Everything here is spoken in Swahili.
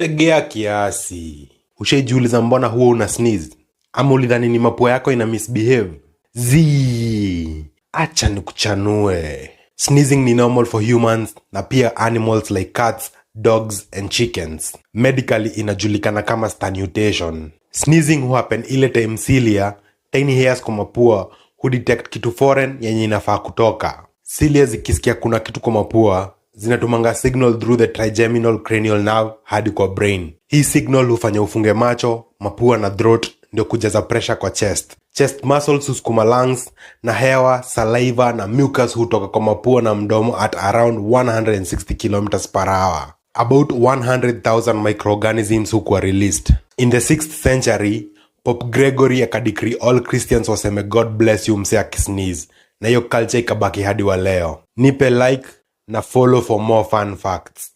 Tegea kiasi. Ushaijiuliza mbona huwa una sneeze? Ama ulidhani ni mapua yako ina misbehave? Acha nikuchanue. Sneezing ni normal for humans na pia animals like cats, dogs and chickens. Medically inajulikana kama stanutation. Sneezing huhappen ile time cilia, tiny hairs kwa mapua, hudetect kitu foreign yenye inafaa kutoka. Cilia zikisikia kuna kitu kwa mapua, zinatumanga signal through the trigeminal cranial nerve hadi kwa brain. Hii signal hufanya ufunge macho, mapua na throat ndio kujaza pressure kwa chest. Chest muscles husukuma lungs na hewa, saliva na mucus hutoka kwa mapua na mdomo at around 160 km/h. About 100,000 microorganisms hukuwa released. In the 6th century, Pope Gregory akadecree all Christians waseme God bless you mse akisneeze. Na hiyo culture ikabaki hadi wa leo. Nipe like na follow for more fun facts.